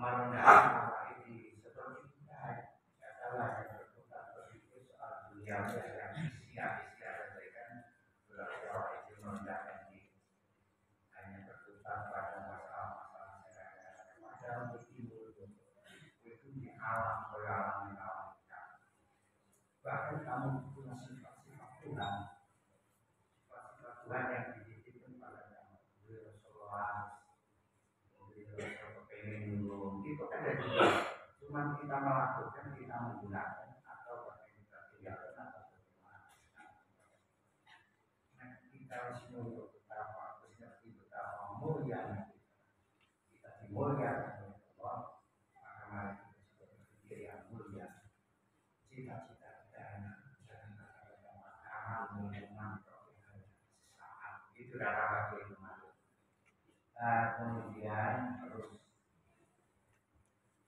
merendahkan apa ini seperti kita salah yang berputar berpikir soal dunia yang sia-sia saja berdoa itu merendahkan diri hanya berputar pada masalah-masalah sederhana padahal bertimbul itu di alam beralaman alam kita bahkan kamu punya sifat-sifat Tuhan sifat-sifat Tuhan yang dititipkan pada kamu Rasulullah itu ada juga, cuma kita melakukan, kita menggunakan atau kita tinggalkan atau bagaimana. Nah, kita harus menurut betapa berarti betapa mulia kita dimuliakan oleh Allah, maka mari kita juga berpikir yang mulia. Cita-cita kita jangan ada makanan, minuman, sesaat itu adalah kehidupan. Kemudian terus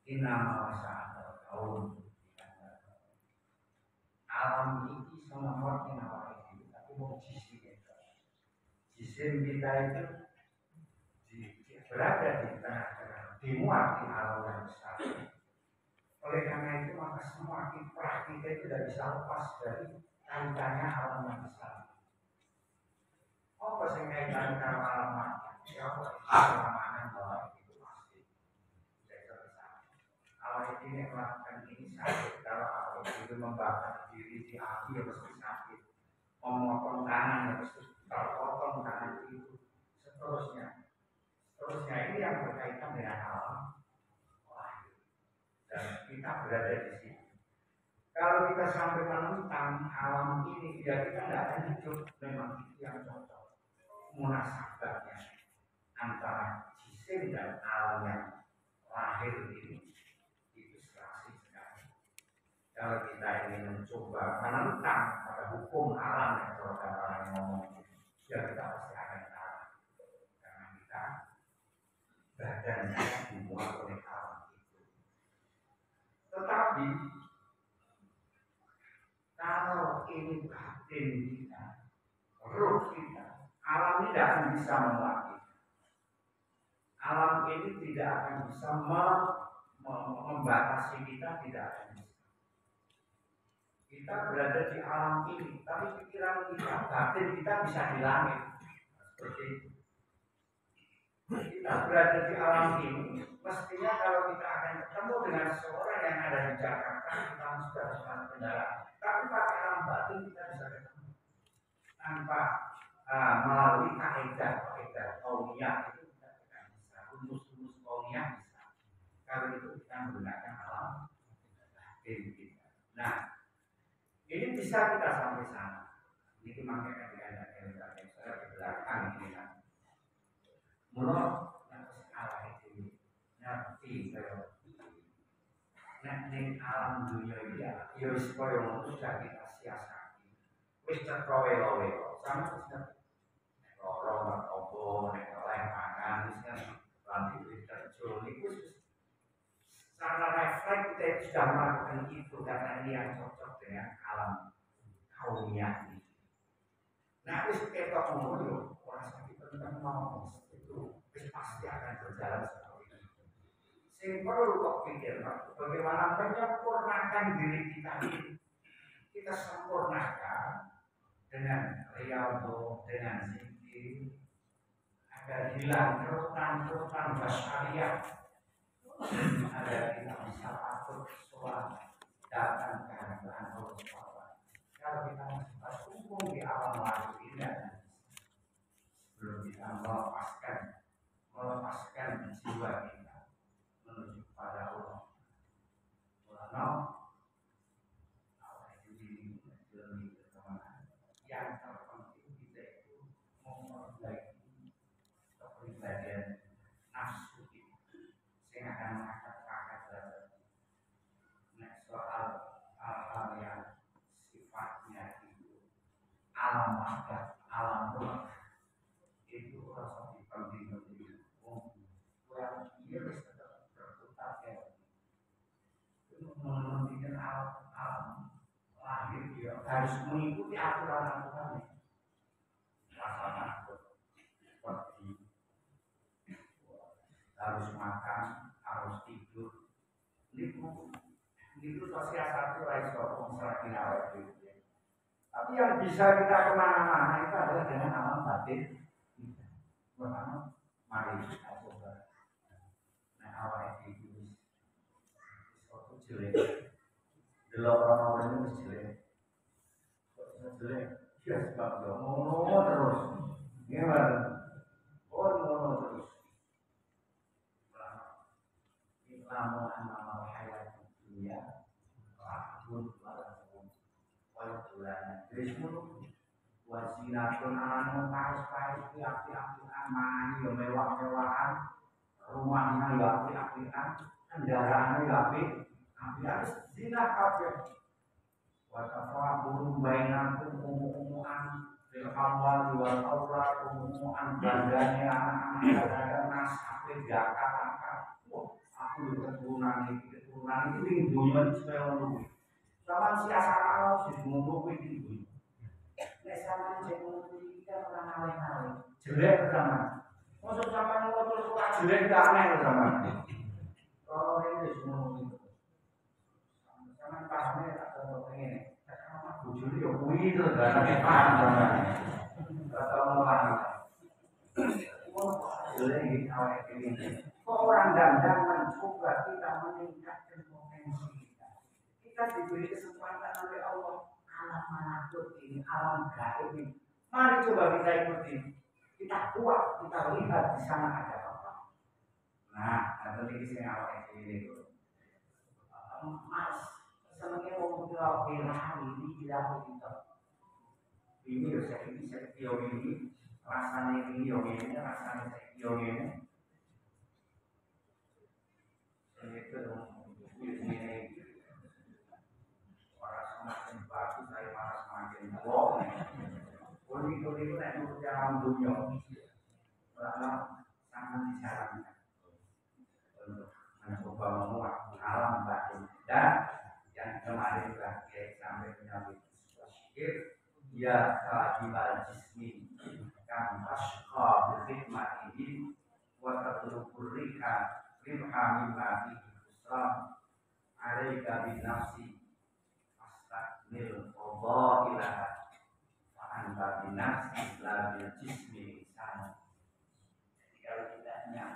inama wasa'at kaum alam ini semua inama ini tapi mau jisim kita itu berada di tengah-tengah dimuat di alam yang besar oleh karena itu maka semua kiprah kita itu tidak bisa lepas dari kaitannya alam yang besar apa sih kaitan dengan alam ya kelemahan bahwa itu pasti awal ini melakukan ini sakit kalau awal itu membakar diri di api ya pasti sakit memotong tangan ya pasti terpotong tangan itu seterusnya ini yang berkaitan dengan alam lahir dan kita berada di sini kalau kita sampai menentang alam ini ya kita tidak akan hidup memang itu yang cocok munasabatnya antara jisim dan alam yang lahir ini itu serasi sekali. Kalau kita ingin mencoba menentang pada hukum alam yang kalau kata orang ngomong, ya kita pasti akan kalah karena kita badannya dimuat oleh alam itu. Tetapi kalau ini batin kita, ruh kita, alam ini tidak akan bisa memuat. Alam ini tidak akan bisa membatasi kita, tidak akan bisa. Kita berada di alam ini, tapi pikiran kita, batin kita bisa di langit. Seperti itu. Kita berada di alam ini, mestinya kalau kita akan ketemu dengan seorang yang ada di Jakarta, kita sudah harus kendaraan. Tapi pakai alam batin kita bisa ketemu. Tanpa melalui kaidah kauniyah itu rumus kauniyah bisa. Kalau itu kita menggunakan alam batin kita. Nah, ini bisa kita sampai sana. Ini makanya ketika saya di belakang ini kan. Menurut yang salah itu ngerti kalau nek alam dunia ini ya wis koyo sudah kita siasati. Wis terkowe-kowe sama sudah lorong opo nek oleh makan wis kan lanjut terjun itu secara refleks kita sudah melakukan itu karena ini yang cocok dengan alam kauniyah ini. Nah, wis ketok ngono ora sakit tentang mau itu pasti akan berjalan seperti itu. Sing perlu kok pikir bagaimana menyempurnakan diri kita ini. Kita sempurnakan dengan riyadhah, dengan zikir agar hilang kerutan basyariah agar kita bisa patuh sholat datang ke hadapan Allah SWT. Kalau kita masih terkungkung di alam lahir ini belum kita melepaskan jiwa kita menuju kepada Allah. Yang terpenting kita itu memperbaiki kepribadian nafsu kita sehingga akan mengangkat soal hal-hal yang sifatnya itu alam adat, alam mulk itu rasa penting yang dia bisa berputar itu mementingkan alam lahir dia harus mengikuti aturan-aturan pasangan seperti harus makan, harus tidur Itu sosial satu raiso mengerti awet itu. Tapi yang bisa kita kemana-mana itu adalah dengan alam batin. Pertama, mari kita coba. Nah, awet itu suatu jelek. Delok orang-orang itu jelek. Jelek. Ya sebab ngono terus. Gimana? Oh ngono terus. Islamu amal hayat dunia. Wahbun walaupun wajulan. Jadi semua wasinatun anu pais-pais api-apian mani yo mewah-mewahan. Rumahnya yo api-apian, kendaraannya yo api-apian. Zina kabeh. Watafa burung bainakum umuan fil awal wal aulad umuan bandane anak-anak ada nas aku jakat aku keturunan ini ning dunya supaya ngono kuwi. Sama siasat sing ngono kuwi iki. Nek sampeyan jek ngono kuwi kan ora ngale-ngale. Jelek sama. Mosok sampeyan ngono terus kok jelek gak aneh sama. Kalau ini semua itu. Sampeyan pahame tak ngene. Bujuri yo kuwi to darane paham. Atau paham. Jadi awake ini orang dandan mencoba kita meningkatkan potensi kita. Kita diberi kesempatan oleh Allah alam malakut ini, alam gaib ini. Mari coba kita ikuti. Kita kuat, kita lihat di sana ada apa. Nah, nanti di sini awake ini itu. Mas sebenarnya mau bilang ini bilang kita ini saya ini rasanya ini rasanya saya ini itu ini para semakin bagus saya para semakin bohong kuli itu nak dalam dunia karena sangat disarankan untuk mencoba menguat alam batin dan yang kemarin terakhir sampai menyambut sikit ya sahibal jismi kan asqa bi khidmatihi wa tatluqur rika rimha mimma fihi islam alaika bi nafsi astaqbil qadailaha wa anta bi nafsi la bil jismi sana. Jadi kalau kita hanya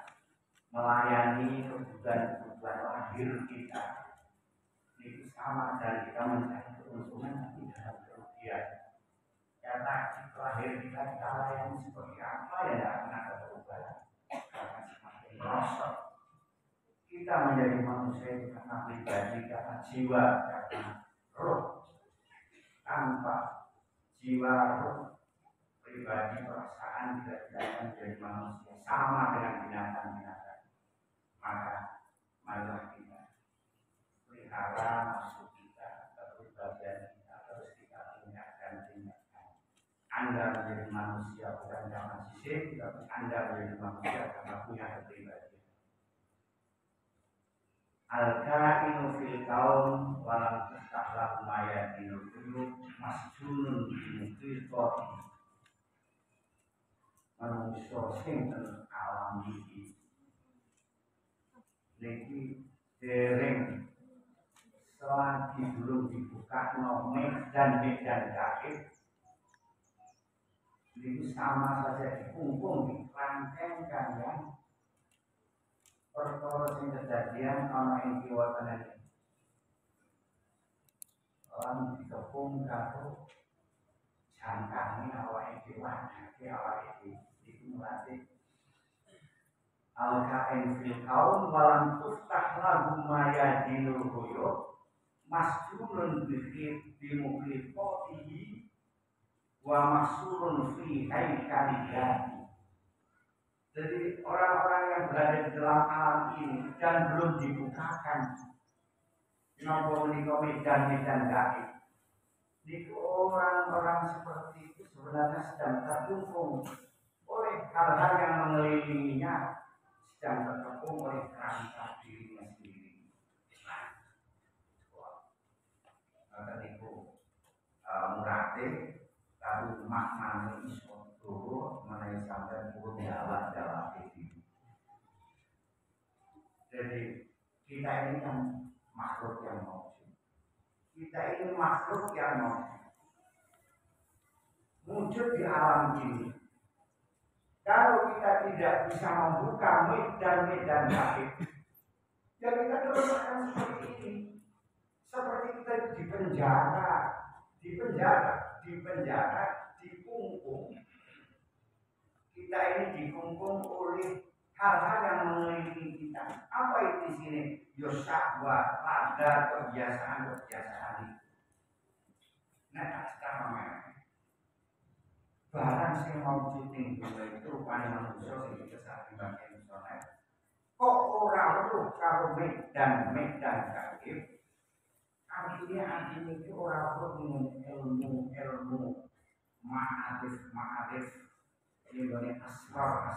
melayani kebutuhan lahir kita itu sama dan kita mencari keuntungan tapi dalam kerugian. Karena lahir kita layani seperti apa ya tidak akan ada perubahan. Karena semakin merosot. Kita menjadi manusia itu karena pribadi, karena jiwa, karena roh. Tanpa jiwa, roh, pribadi, perasaan tidak akan menjadi manusia sama dengan binatang-binatang. Maka marilah kita pelihara nafsu kita, kepribadian kita terus kita tingkatkan. Anda menjadi manusia bukan karena sisik, tapi Anda menjadi manusia karena punya kepribadian. Al-kainu fil kaum walam tastahlah mayadinul qulub masjunun bimukil qati. Manusia sing alam iki niki dereng selagi belum dibuka medan gaib itu sama saja dikungkung di rangkaian yang perkara sing kejadian ana ing kiwatene orang dikepung karo jangkane awake dhewe awake itu melatih al-kain fil kaum walam tuftah lahum mayadinul ghuyub masjunun bimukil qatihi wa mahsurun fi haikalillahi. Jadi orang-orang yang berada di dalam alam ini dan belum dibukakan medan gaib. Itu orang-orang seperti itu sebenarnya sedang terkungkung oleh hal-hal yang mengelilinginya, sedang terkepung oleh kerangka dirinya sendiri. Maka itu murate lalu maknanya iso turu mengenai sampai pun jalan ini. Jadi kita ini kan makhluk yang maujud. Kita ini makhluk yang maujud. Wujud di alam ini. Kalau kita tidak bisa membuka medan-medan gaib, ya kita terus akan seperti ini. Seperti kita di penjara, dikungkung. Kita ini dikungkung oleh hal-hal yang mengelilingi kita. Apa itu di sini? Syahwat, pada kebiasaan itu. Nah, sekarang barang sing maujud ning dunya itu rupane manusia sing dikesaki bagian sono. Kok ora perlu karo medan gaib? Artinya itu ora perlu ilmu ma'arif ini asrar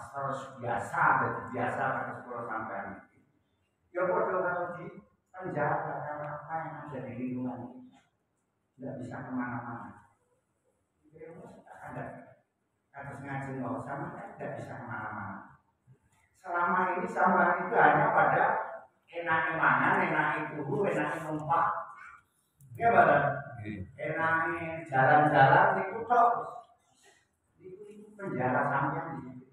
biasa pada sekolah sampean. Ya padha karo di penjara karena apa yang ada di lingkungan kita. Tidak bisa kemana-mana. Ada harus ngaji nggak sama tidak bisa kemana-mana. Selama ini sama itu hanya pada enaknya mangan, enaknya turu, enaknya numpak, ya badan, enaknya jalan-jalan itu tok, itu penjara sampean di situ.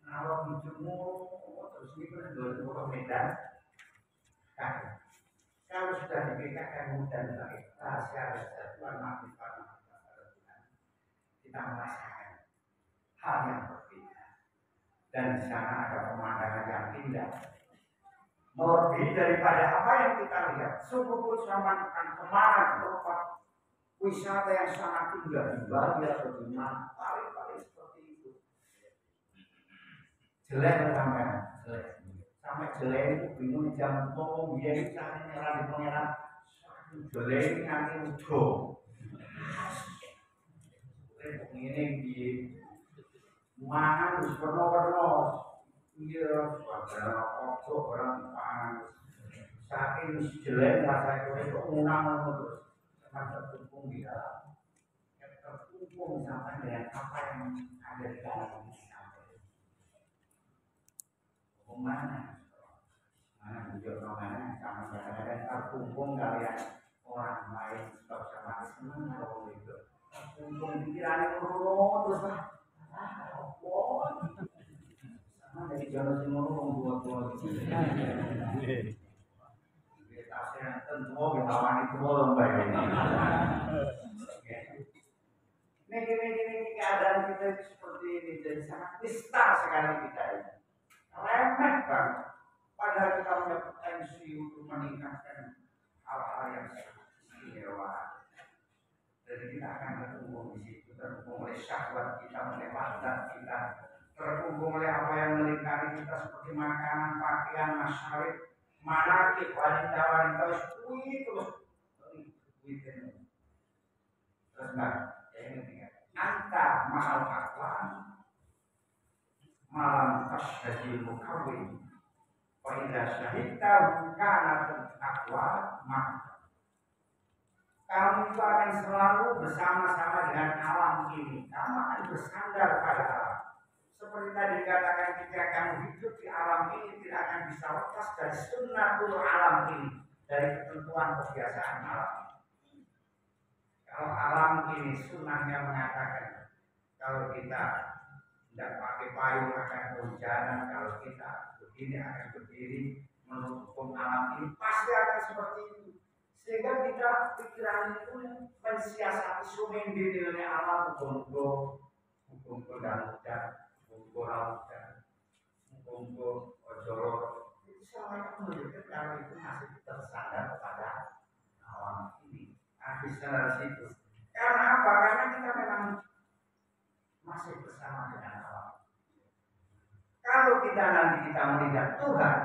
Kalau dijemur terus itu dulu ke medan, kalau sudah diberikan mudah lagi rahasia Tuhan mati pada kita merasakan hal yang berbeda dan di sana ada pemandangan yang indah lebih daripada apa yang kita lihat. Sungguh pun sama akan kemana tempat wisata yang sangat indah di Bali atau di mana paling seperti itu jelek sampai jelek itu bingung jam tolong dia itu cari nyerah di pengeran jelek nanti udah ini di mangan terus warna-warna iya pada ojo orang pangan saking jelek rasa itu unang terus sampai terkungkung di dalam terkungkung sampai dengan apa yang ada di dalam ini mana hijau mana sama kadang-kadang terkungkung kalian orang lain stop sama senang kalau itu terkungkung pikirannya terus lah sama dari jalan semua buat kita yang tentu lawan itu belum baik ini keadaan kita seperti ini jadi sangat nista sekali kita ini remeh banget padahal kita punya potensi untuk meningkatkan hal-hal yang istimewa. Jadi kita akan terhubung di situ, terhubung oleh syahwat kita, oleh wadah kita, terhubung oleh apa yang melingkari kita seperti makanan, pakaian, masyarakat, manakib, wanita-wanita, terus enggak, ini anta mahal akwan, malam tashdil mukawin, wa idza syahidta kana akwa maka kamu itu akan selalu bersama-sama dengan alam ini. Kamu akan bersandar pada alam. Seperti tadi dikatakan, ketika kamu hidup di alam ini tidak akan bisa lepas dari sunnatul alam ini, dari ketentuan kebiasaan alam. Kalau alam ini sunnahnya mengatakan kalau kita tidak pakai payung akan kehujanan, kalau kita begini akan berdiri menurut alam ini pasti akan seperti itu. Sehingga kita pikiran itu mensiasati sungai di oleh alam hukum dan hujan, hukum lautan, hukum ojol. Itu semuanya menunjukkan kalau itu masih tersandar kepada alam ini. Habis dari situ. Karena apa? Karena kita memang masih bersama dengan alam. Kalau kita nanti kita melihat Tuhan,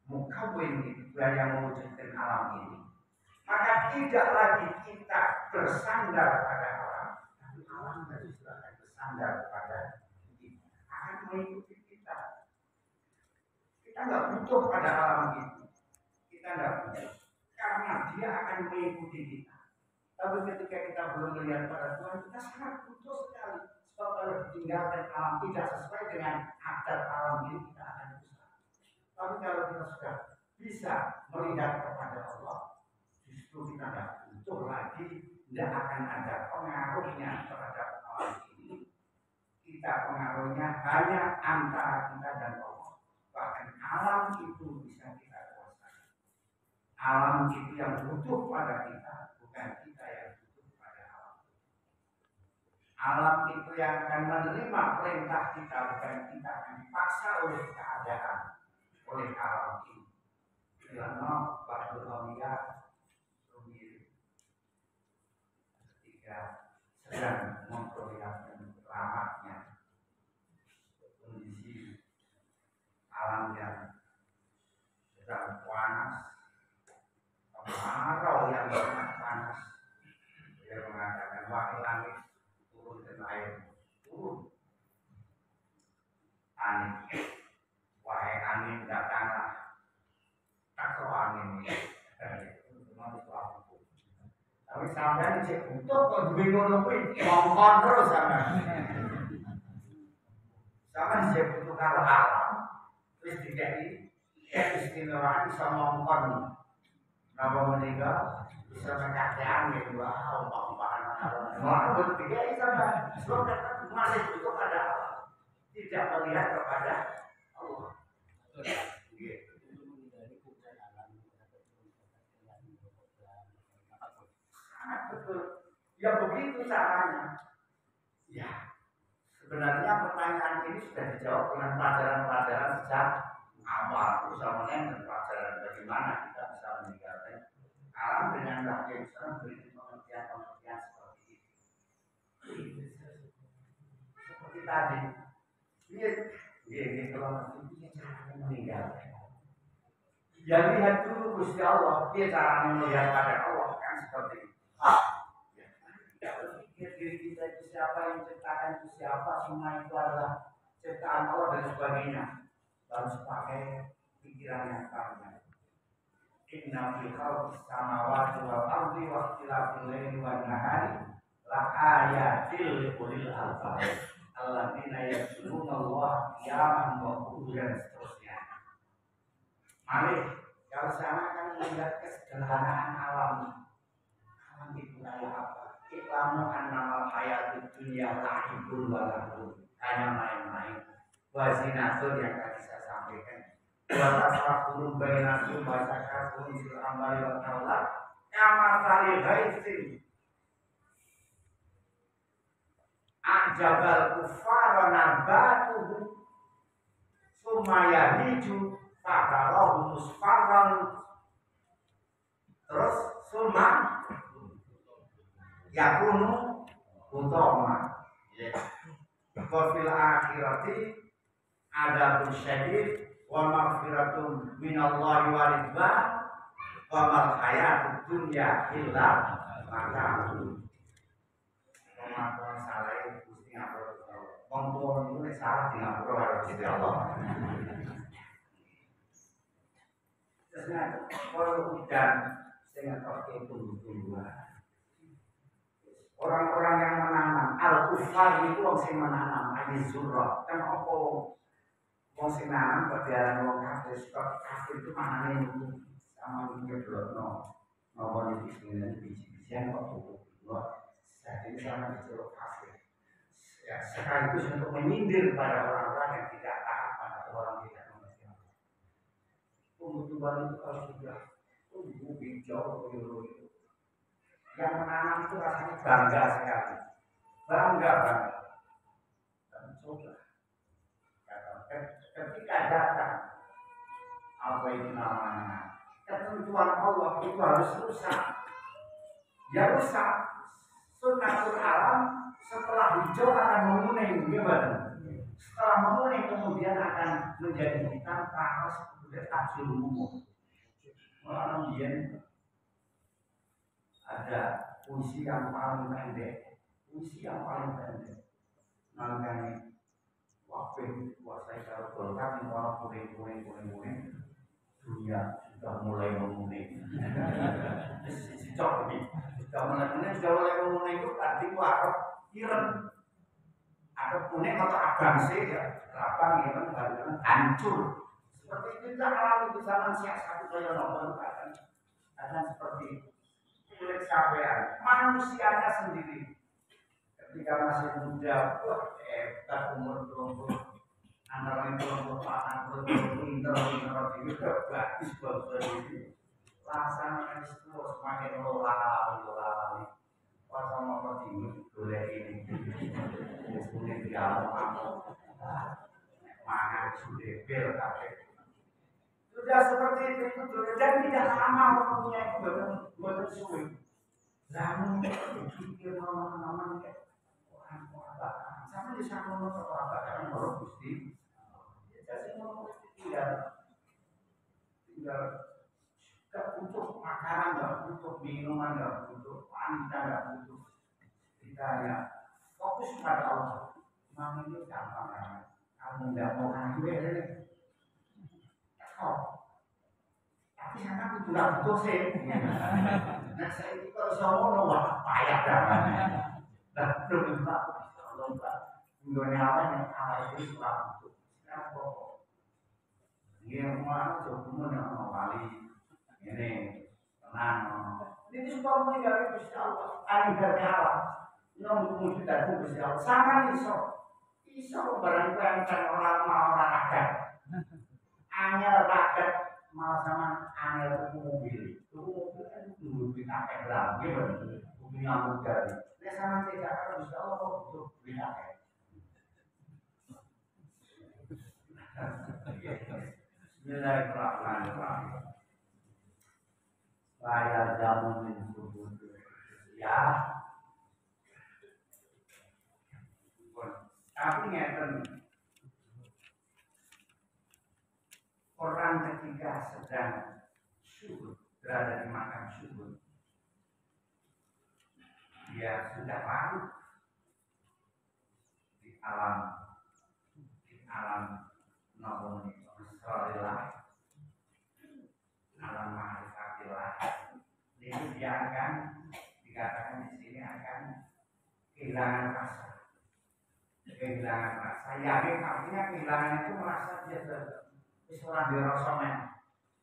mukawin itu yang mewujudkan alam ini, maka tidak lagi kita bersandar pada alam, tapi alam juga akan bersandar pada kita, akan mengikuti kita. Kita nggak butuh pada alam itu, kita nggak butuh, karena dia akan mengikuti kita. Tapi ketika kita belum melihat pada Tuhan, kita sangat butuh sekali. Sebab kalau ditinggalkan alam tidak sesuai dengan adat alam ini, kita akan susah. Tapi kalau kita sudah bisa melihat kepada Allah, justru kita tidak butuh lagi, tidak akan ada pengaruhnya terhadap alam ini. Kita pengaruhnya hanya antara kita dan Allah. Bahkan alam itu bisa kita kuasai. Alam itu yang butuh pada kita, bukan kita yang butuh pada alam. Alam itu yang akan menerima perintah kita, bukan kita akan dipaksa oleh keadaan, oleh alam ini. Karena Ba'dul Awliya ketika sedang memperlihatkan keramatnya kondisi alam yang sedang panas, kemarau yang sangat panas, dia mengatakan wahai langit turunkan air, turun angin, wahai angin datanglah, takut angin ini. Tapi sampai cek butuh kok bingung lebih ngomong terus sampai. Sampai cek butuh kalau alam, terus dikai istimewaan bisa ngomong. Napa meninggal bisa mengkaji angin, wow, umpaan alam. Mau bertiga sampai sudah masih butuh pada alam, tidak melihat kepada Allah. Betul. Ya begitu caranya. Ya, sebenarnya pertanyaan ini sudah dijawab dengan pelajaran-pelajaran sejak awal. Usaha dan pelajaran bagaimana kita bisa meninggalkan alam dengan yang bisa memberi pengertian-pengertian seperti ini. Seperti tadi, ini kalau itu cara meninggalkan. Ya lihat dulu Gusti Allah, dia cara melihat pada Allah kan seperti itu. Pikir diri kita itu siapa, yang ciptakan itu siapa, semua itu adalah ciptaan Allah dan sebagainya. Lalu pakai pikiran yang panjang. Inna fi khalqis samawati wal ardi wa ikhtilafil laili wan nahari la ayatil liulil albab alladzina yadhkuruna Allah qiyaman wa qu'udan, seterusnya. Mari kalau sana kan melihat kesederhanaan alam. Alam itu kayak apa? Iklamu annamal hayatud dunya la'ibun wa lahun, hanya main-main. Wazinatun yang tadi saya sampaikan. Wa tasrafun bainakum wa takafun fil amwali wal aulad kama tali ghaitsin ajabal kuffara nabatuhu summa yahiju fatarahu musfarran, terus summa yakunu utama. Wa fil akhirati adabun syadid wa maghfiratun minallahi wa ridwan wa mal hayatud dunya illa mata'un. Pemahaman salah Gusti Allah. Wong itu nek salah di ngapura karo Gusti Allah. Terusnya kalau hujan sing ngerti tumbuh-tumbuhan. Orang-orang yang menanam al-kufar itu wong sing menanam ayat surah kan apa wong sing nanam kebiaran wong kafir. Sebab kafir itu manane itu sama ngeblokno napa iki sing biji-bijian kok tutup jadi sama disuruh kafir. Ya sekaligus untuk menyindir pada orang-orang yang tidak taat, pada orang tidak mengerti Allah. Tumbuh-tumbuhan itu kalau sudah tumbuh hijau biru, yang menanam itu rasanya bangga sekali, bangga. Dan coba ketika datang apa itu namanya ketentuan Allah itu harus rusak, ya rusak. Sunnatul alam setelah hijau akan menguning, gimana? Setelah menguning kemudian akan menjadi hitam, panas, kemudian tajul umum. Malah kemudian ada puisi yang paling pendek, makanya waktu kuasai kalau golkar yang orang kuning, dunia sudah mulai menguning. Sudah mulai menguning itu tadi warna ireng, ada kuning atau abang sih ya, abang ireng baru hancur Seperti itu kita alami di zaman siasat kaya nopo akan seperti itu. Milik sampean, manusianya sendiri ketika masih muda, wah hebat umur 20, antara 20, 40, pinter itu bagus itu. Laksanakan itu semakin lolali. Kalau mau tinggi, boleh ini. Sudah dialog makan sudah bel kafe. Sudah seperti itu dan tidak lama waktunya itu betul sulit. Namun berpikir teman-teman orang sama di sana orang bahkan orang gusti. Jadi orang gusti tinggal butuh makanan, nggak butuh minuman, nggak butuh wanita, nggak butuh kita hanya fokus pada Allah. Memang itu gampang kan? Kamu nggak mau ngambil, tapi sana aku juga butuh sih. Nah saya itu kalau semua wah payah banget. Dan belum lomba, dunia yang awal itu sudah butuh. Sekarang pokok, dia mau coba mau kali. Ini tenang. Ini semua meninggal Gusti Allah. Anugerah Allah. Yang mewujudkan Gusti Allah. Sama iso barang kan orang rakyat. Angel rakyat malah sama angel mobil. Mobil kan dulu kita berang, gitu. Mobil yang dari. Ini sama tidak kalau Gusti Allah butuh bina. Bismillahirrahmanirrahim. Saya jamu min subuh ya. Tapi ngeten orang ketika sedang syukur berada di makan syukur, dia sudah larut di alam namun Bismillah alam ma'rifatillah. Itu dia akan dikatakan di sini akan kehilangan rasa. Kehilangan rasa. Yakin artinya kehilangan itu merasa dia istilah dirasa.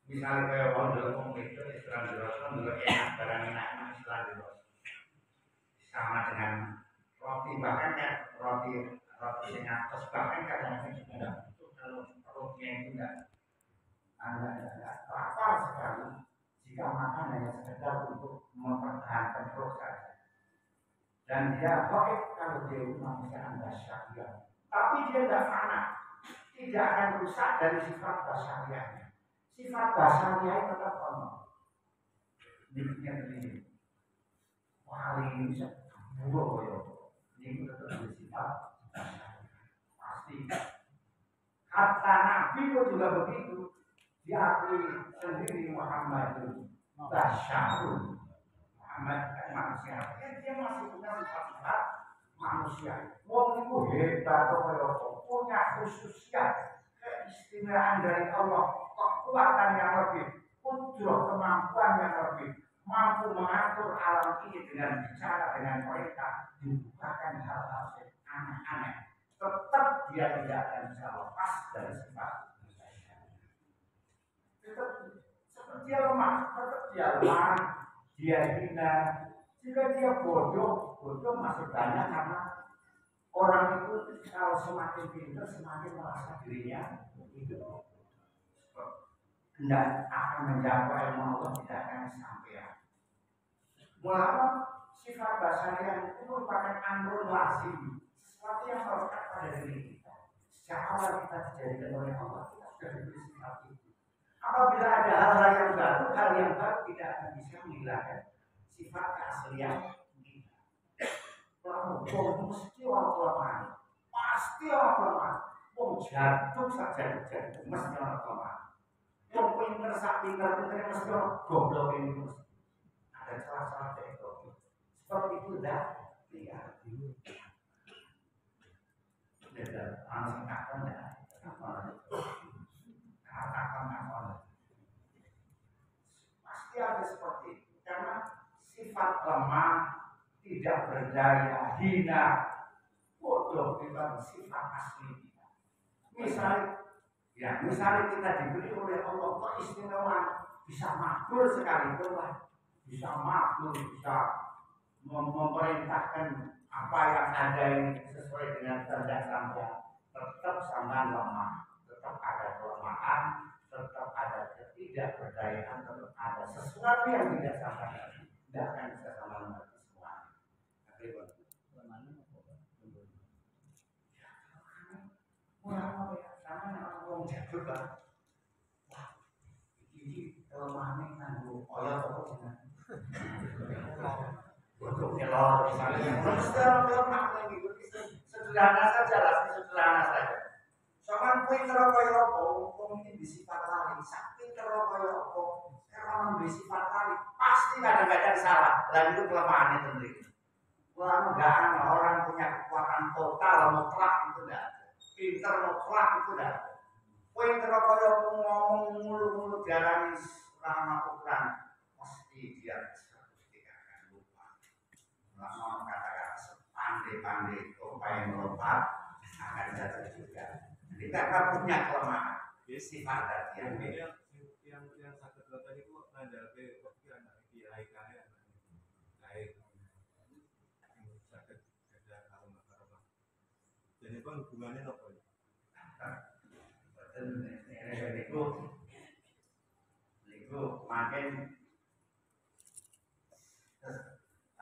Misalnya kayak orang dulu itu istilah dirasa dulu enak barang enak istilah dirasa. Sama dengan roti bahkan ya roti yang atas bahkan kadang-kadang juga kalau rotinya itu enggak lapar sekali jika makan hanya sekedar untuk mempertahankan perut saja. Dan dia baik kalau dia manusia basyariah, tapi dia tidak fana, tidak akan rusak dari sifat basyariahnya. Sifat basyariah tetap sama. Ini wali ini buruk ini tetap bersifat basyariah. Pasti. Kata Nabi pun juga begitu. Diakui sendiri Muhammad itu basyarun. Muhammad kan manusia. Dia masih punya sifat manusia. Wong itu hebat punya khususnya keistimewaan dari Allah, kekuatan yang lebih, kudroh kemampuan yang lebih, mampu mengatur alam ini dengan bicara dengan perintah, dibukakan hal-hal aneh-aneh. Tetap dia tidak akan bisa lepas dari sifat. Seperti dia lemah, dia hina. Jika dia bodoh masih banyak karena orang itu kalau semakin pintar semakin merasa dirinya itu tidak akan mencapai ilmu Allah, tidak akan sampai. Melawan sifat basyariah itu merupakan amrun lazim, sesuatu yang melekat pada diri kita. Sejak awal kita dijadikan oleh Allah, kita sudah diberi sifat itu. Apabila ada hal-hal yang baru tidak akan bisa menghilangkan sifat keaslian kita. Kalau mesti orang lemah, pasti orang lemah. Mau jatuh saja jatuh, mesti orang lemah. Mau pinter mesti orang goblok ini. Ada salah-salah itu. Seperti itu dah. Lihat. Tidak langsung akan dah. Pasti ada seperti itu karena sifat lemah, tidak berdaya, hina, bodoh itu sifat asli kita. Misalnya Ya, misalnya kita diberi oleh Allah keistimewaan, bisa makmur sekalipun lah, bisa makmur, bisa memerintahkan apa yang ada ini sesuai dengan kehendak sampean, tetap sampean lemah, tetap ada kelemahan, tetap ada ketidakberdayaan, tetap ada sesuatu yang tidak sampean tidak akan bisa sampean mengerti semua. Tapi orang sama orang jadul kan, wah ini kelemahannya nganggo oyo apa jeneng? Untuk kelor misalnya, sederhana saja lah, sederhana saja. Soalnya pinter kaya apa, wong iki disifat lali, sak pinter kaya apa, karena disifat lali, pasti kadang-kadang salah. Dan itu kelemahannya sendiri. Orang enggak orang punya kekuatan total mutlak itu enggak. Pinter mutlak itu enggak. Pinter kaya apa ngomong mulu-mulu diarani ramah ukuran, pasti dia mau kata-kata sepandai-pandai upaya melompat akan jatuh juga. Jadi karena punya kelemahan, sifat dan yang sakit tadi itu ada pasti anak kiai kaya baik sakit ada karma. Jadi kan hubungannya apa? Itu makin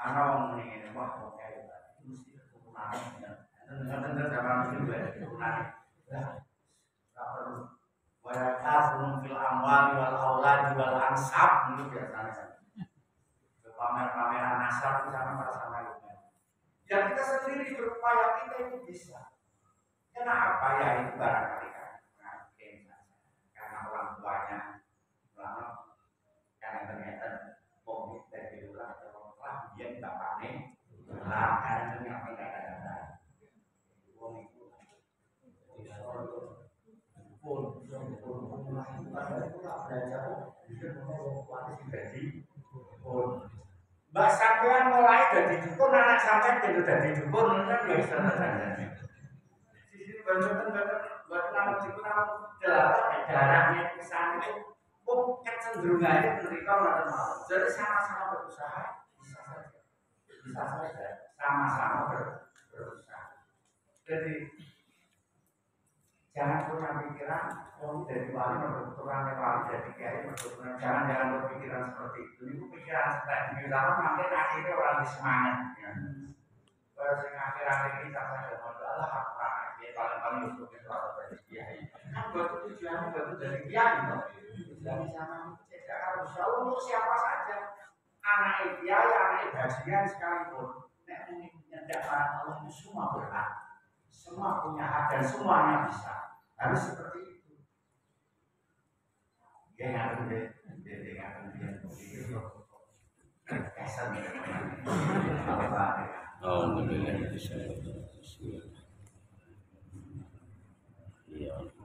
Arong ini wah kayak itu mesti turunan ya. Benar-benar zaman itu ya turunan. Enggak perlu. Wa kafun fil amwal wal aulad wal ansab itu biasanya. Pamer-pameran nasab itu sama itu. Yang kita sendiri berupaya kita itu bisa. Kenapa ya itu barangkali karena orang tuanya lama karena ternyata komit dari ulang dia tidak panik, karena itu yang tidak ada. Uang itu pun belajar Mbak sampean mulai dari dukun anak sampean itu dari dukun kan nggak bisa terjadi. Di sini buat nama dukun nama darahnya kesana itu kecenderungannya mereka nggak mau. Jadi sama-sama berusaha. Bisa saja sama-sama berusaha. Jadi jangan punya pikiran dari wali berturan wali dari kiai berturan. Jangan berpikiran seperti itu. Itu pikiran seperti itu. Lalu nanti akhirnya orang disemangat. Kalau akhir-akhir ini saya sudah adalah apa? Dia paling untuk itu dari kiai. Kan buat tujuannya buat dari kiai. Tujuannya sama. Tidak harus selalu untuk siapa saja. Anak kiai, anak bajingan sekalipun, nek mendapat Allah itu semua berhak, semua punya hak dan semuanya bisa. Harus seperti itu. Dia ngatur dia kesan apa? Alhamdulillah bisa. Iya.